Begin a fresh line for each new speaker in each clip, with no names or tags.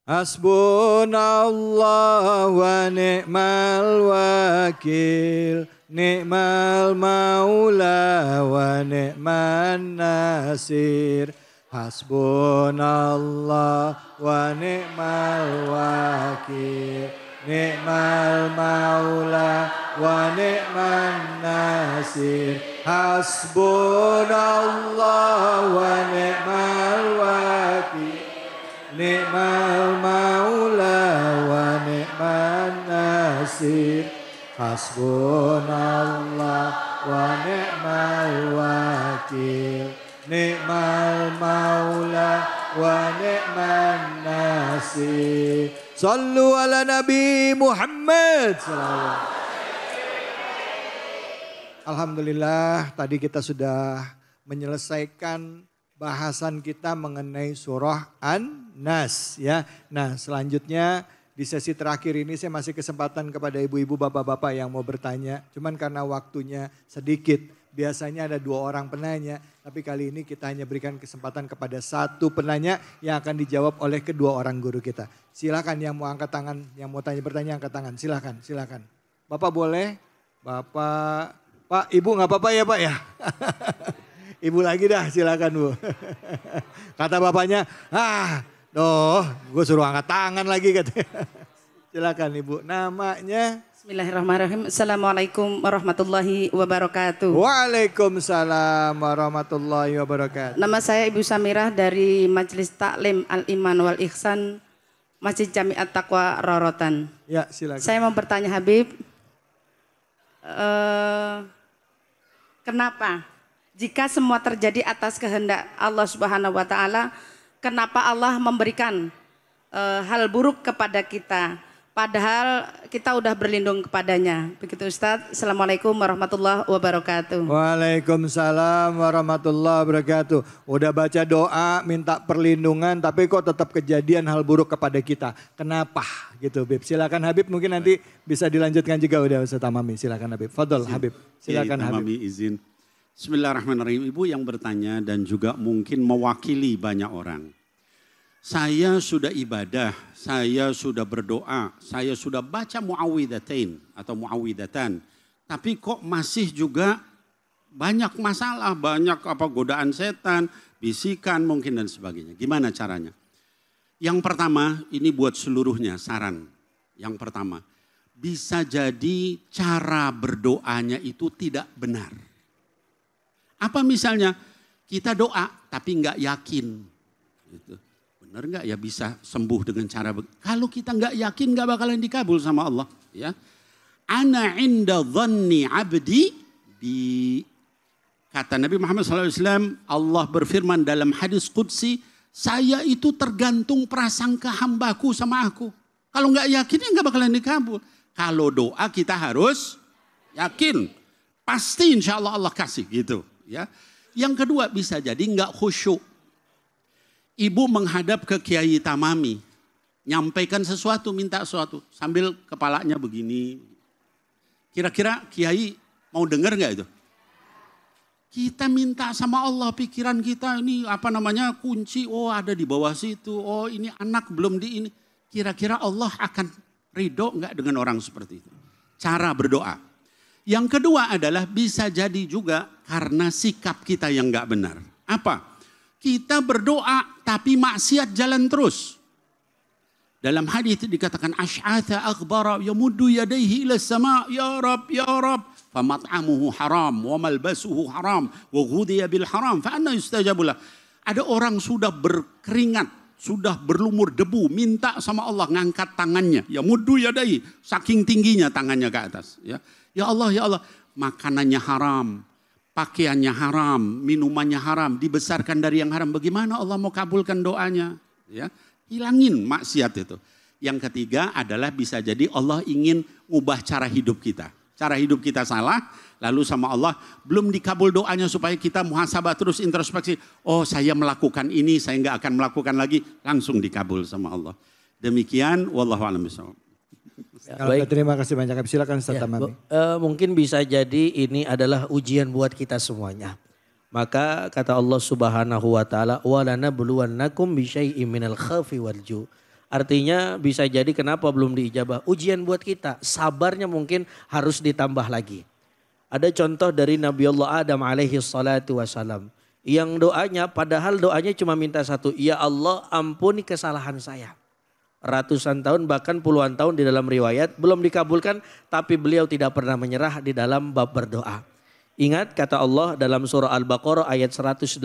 Hasbunallah wa ni'mal wakil. Ni'mal maula wa ni'man nasir. Hasbunallah wa ni'mal wakil. Ni'mal maula wa ni'man nasir. Hasbunallah wa ni'mal wakil. Ni'mal maula wa ni'man nasir. Hasbunallah wa ni'mal wakil. Ni'mal maula wa ni'man nasir. Sallu ala Nabi Muhammad. Alhamdulillah, tadi kita sudah menyelesaikan bahasan kita mengenai surah An-Nas ya. Nah, selanjutnya di sesi terakhir ini saya masih kesempatan kepada ibu-ibu, bapak-bapak yang mau bertanya. Cuman karena waktunya sedikit, biasanya ada 2 orang penanya. Tapi kali ini kita hanya berikan kesempatan kepada 1 penanya yang akan dijawab oleh kedua orang guru kita. Silakan yang mau angkat tangan, yang mau bertanya angkat tangan. Silakan, silakan. Bapak boleh? Bapak, Pak, Ibu nggak apa-apa ya Pak ya? Ibu lagi dah, silakan Bu. Kata bapaknya, gue suruh angkat tangan lagi katanya. Silakan Ibu, namanya?
Bismillahirrahmanirrahim. Assalamualaikum warahmatullahi wabarakatuh.
Waalaikumsalam warahmatullahi wabarakatuh.
Nama saya Ibu Samirah dari Majelis Taklim Al-Iman wal Ihsan Masjid Jamiat Taqwa Rorotan.
Ya, silakan.
Saya mau bertanya Habib, kenapa jika semua terjadi atas kehendak Allah Subhanahu wa taala, kenapa Allah memberikan hal buruk kepada kita? Padahal kita udah berlindung kepadanya. Begitu Ustadz. Assalamualaikum warahmatullahi wabarakatuh.
Waalaikumsalam warahmatullahi wabarakatuh. Udah baca doa minta perlindungan tapi kok tetap kejadian hal buruk kepada kita. Kenapa gitu Habib? Silakan Habib, mungkin nanti bisa dilanjutkan juga udah Ustadz Tamami. Silakan Habib. Fadol Habib. Silakan Habib.
Tamami izin. Bismillahirrahmanirrahim. Ibu yang bertanya dan juga mungkin mewakili banyak orang. Saya sudah ibadah, saya sudah berdoa, saya sudah baca muawwidatain atau muawwidatan. Tapi kok masih juga banyak masalah, banyak godaan setan, bisikan mungkin dan sebagainya. Gimana caranya? Yang pertama, ini buat seluruhnya saran. Yang pertama, bisa jadi cara berdoanya itu tidak benar. Apa misalnya? Kita doa tapi nggak yakin. Gitu. Benar nggak ya bisa sembuh dengan cara kalau kita nggak yakin nggak bakalan dikabul sama Allah ya. Ana inda dhanni abdi kata Nabi Muhammad SAW, Allah berfirman dalam hadis qudsi, saya itu tergantung prasangka hambaku sama aku. Kalau nggak yakin ya nggak bakalan dikabul. Kalau doa kita harus yakin, pasti insya Allah Allah kasih gitu ya. Yang kedua bisa jadi nggak khusyuk. Ibu menghadap ke Kiai Tamami, nyampaikan sesuatu, minta sesuatu, sambil kepalanya begini. Kira-kira Kiai mau dengar nggak itu? Kita minta sama Allah, pikiran kita ini kunci, oh ada di bawah situ, oh ini anak belum di ini. Kira-kira Allah akan ridho nggak dengan orang seperti itu? Cara berdoa. Yang kedua adalah bisa jadi juga karena sikap kita yang nggak benar. Apa? Kita berdoa tapi maksiat jalan terus. Dalam hadis dikatakan asy'atha aghbara yamuddu yadayhi ila sama ya rab famat'amuhu haram wa malbasuhu haram wa ghudhiya bil haram fa anna yustajabu lah. Ada orang sudah berkeringat, sudah berlumur debu, minta sama Allah ngangkat tangannya. Ya muddu yadayhi, saking tingginya tangannya ke atas ya. Ya Allah, makanannya haram, pakaiannya haram, minumannya haram, dibesarkan dari yang haram. Bagaimana Allah mau kabulkan doanya? Ya, hilangin maksiat itu. Yang ketiga adalah bisa jadi Allah ingin ubah cara hidup kita. Cara hidup kita salah, lalu sama Allah belum dikabul doanya supaya kita muhasabah terus introspeksi. Oh saya melakukan ini, saya nggak akan melakukan lagi. Langsung dikabul sama Allah. Demikian, wallahu a'lam bishawab.
Baik. Terima kasih banyak. Silakan Ustaz Tamami.
Mungkin bisa jadi ini adalah ujian buat kita semuanya. Maka kata Allah Subhanahu wa taala, "Wa lanabluwannakum bisyai'im minal khaufi wal ju'." Artinya bisa jadi kenapa belum diijabah. Ujian buat kita, sabarnya mungkin harus ditambah lagi. Ada contoh dari Nabiullah Adam alaihi salatu wassalam. Yang doanya, padahal doanya cuma minta satu. Ya Allah ampuni kesalahan saya. Ratusan tahun bahkan puluhan tahun di dalam riwayat belum dikabulkan. Tapi beliau tidak pernah menyerah di dalam bab berdoa. Ingat kata Allah dalam surah Al-Baqarah ayat 186.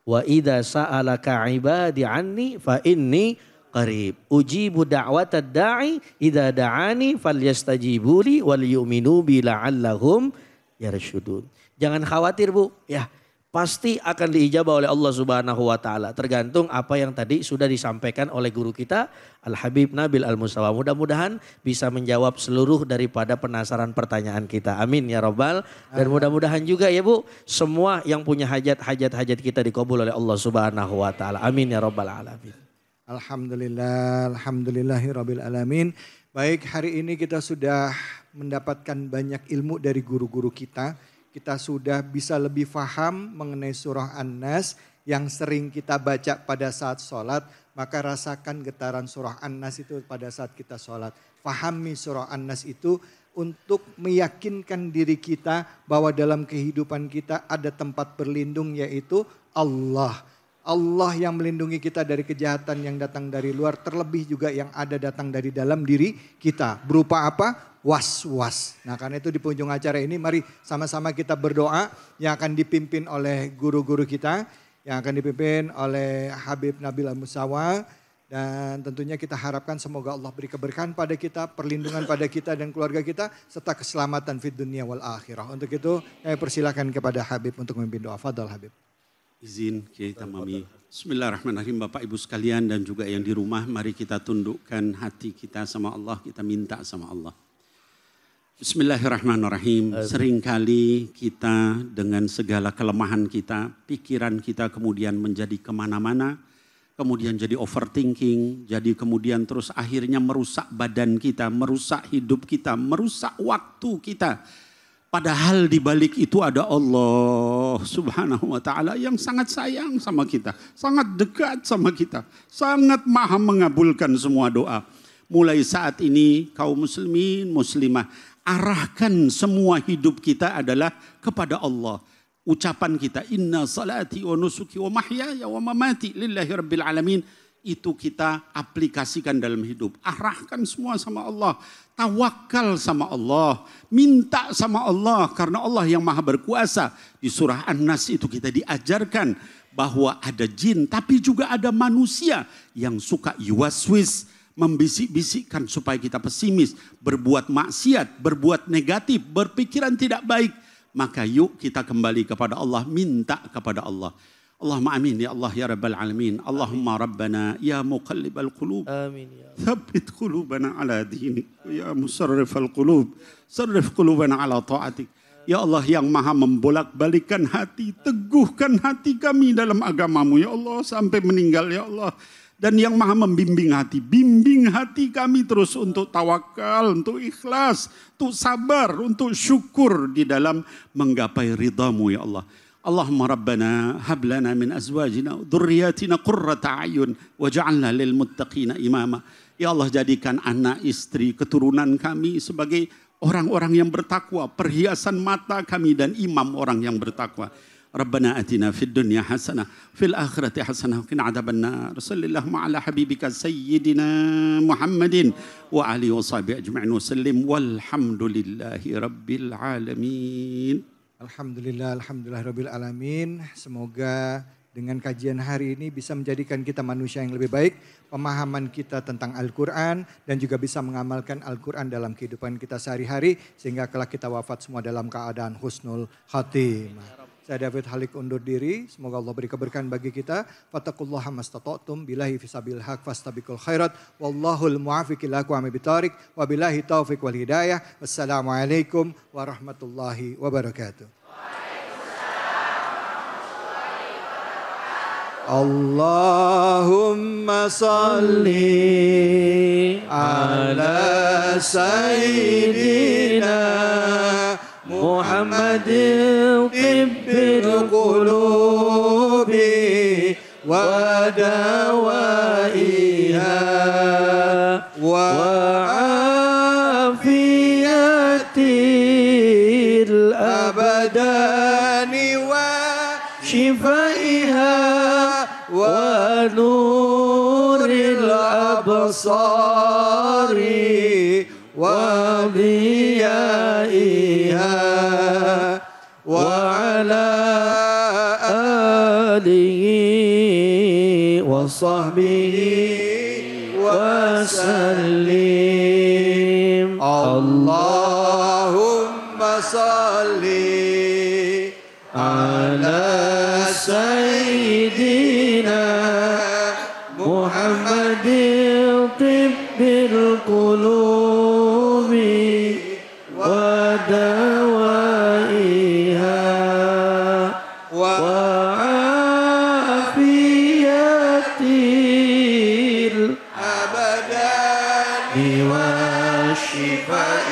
Wa idza sa'alaka ibadi anni fa inni qarib. Ujibu da'watad da'i idza da'ani falyastajibuli wal yu'minu bi la'allahum yarshudun. Jangan khawatir Bu, ya. Pasti akan diijabah oleh Allah Subhanahu wa taala. Tergantung apa yang tadi sudah disampaikan oleh guru kita Al-Habib Nabil Al-Mustafa. Mudah-mudahan bisa menjawab seluruh daripada penasaran pertanyaan kita. Amin ya rabbal. Dan mudah-mudahan juga ya Bu, semua yang punya hajat kita dikabul oleh Allah Subhanahu wa taala. Amin ya rabbal alamin.
Alhamdulillah, alhamdulillahirabbil alamin. Baik, hari ini kita sudah mendapatkan banyak ilmu dari guru-guru kita. Kita sudah bisa lebih paham mengenai surah An-Nas yang sering kita baca pada saat sholat. Maka rasakan getaran surah An-Nas itu pada saat kita sholat. Pahami surah An-Nas itu untuk meyakinkan diri kita bahwa dalam kehidupan kita ada tempat berlindung yaitu Allah. Allah yang melindungi kita dari kejahatan yang datang dari luar. Terlebih juga yang ada datang dari dalam diri kita. Berupa apa? Was-was. Nah karena itu di penghujung acara ini mari sama-sama kita berdoa yang akan dipimpin oleh guru-guru kita. Yang akan dipimpin oleh Habib Nabil Al-Mustafa. Dan tentunya kita harapkan semoga Allah beri keberkahan pada kita, perlindungan pada kita dan keluarga kita. Serta keselamatan fid dunia wal akhirah. Untuk itu saya persilakan kepada Habib untuk memimpin doa. Fadal Habib.
Izin kita mami. Bismillahirrahmanirrahim Bapak Ibu sekalian dan juga yang di rumah. Mari kita tundukkan hati kita sama Allah. Kita minta sama Allah. Bismillahirrahmanirrahim. Seringkali kita dengan segala kelemahan kita, pikiran kita kemudian menjadi kemana-mana, kemudian jadi overthinking, jadi kemudian terus akhirnya merusak badan kita, merusak hidup kita, merusak waktu kita. Padahal di balik itu ada Allah Subhanahu wa taala yang sangat sayang sama kita, sangat dekat sama kita, sangat maha mengabulkan semua doa. Mulai saat ini kaum muslimin, muslimah, arahkan semua hidup kita adalah kepada Allah. Ucapan kita inna salati wa nusuki wa mahyaya wa mamati lillahi rabbil alamin. Itu kita aplikasikan dalam hidup. Arahkan semua sama Allah. Tawakal sama Allah. Minta sama Allah karena Allah yang maha berkuasa. Di surah An-Nas itu kita diajarkan bahwa ada jin tapi juga ada manusia yang suka yuwaswis. Membisik-bisikkan supaya kita pesimis, berbuat maksiat, berbuat negatif, berpikiran tidak baik. Maka yuk kita kembali kepada Allah, minta kepada Allah. Allahumma amin ya Allah ya Rabbal alamin. Allahumma Rabbana ya muqallibal qulub.
Amin ya.
Thabbit qulubana ala dinik. Ya musarrifal qulub. Sarrif qulubana ala ta'atik. Ya Allah yang maha membolak-balikan hati, teguhkan hati kami dalam agamamu ya Allah sampai meninggal ya Allah. Dan yang maha membimbing hati, bimbing hati kami terus untuk tawakal, untuk ikhlas, untuk sabar, untuk syukur di dalam menggapai ridhamu ya Allah. Allahumma Rabbana hablana min azwajina dhurriyyatina qurrata a'yun waj'alna lil muttaqina imama. Ya Allah jadikan anak, istri, keturunan kami sebagai orang-orang yang bertakwa, perhiasan mata kami dan imam orang yang bertakwa. Rabbana atina fid dunya hasanah fil akhirati hasanah wa qina adzabannar. Sallallahu ala habibika sayyidina Muhammadin wa alihi washabihi ajma'in wa sallim walhamdulillahi rabbil alamin.
Alhamdulillah, alhamdulillahirabbil alamin. Semoga dengan kajian hari ini bisa menjadikan kita manusia yang lebih baik, pemahaman kita tentang Al-Quran dan juga bisa mengamalkan Al-Quran dalam kehidupan kita sehari-hari sehingga kelak kita wafat semua dalam keadaan husnul khatimah. Saya David Halik undur diri. Semoga Allah beri keberkahan bagi kita. Fattaqullaha mastata'tum billahi fisabil haq fastabiqul khairat. Wallahul muwaffiq ila aqwamit thoriq. Wabillahi taufiq wal hidayah. Wassalamualaikum warahmatullahi wabarakatuh. Allahumma salli ala sayyidina
محمد
طب القلوب ودوائها الأبصار وضيائها وعلى
آله وصحبه وسلم.
اللهم صل على
سيدنا محمد طب القلوب ودوائها وعافية الأبدان وشفائها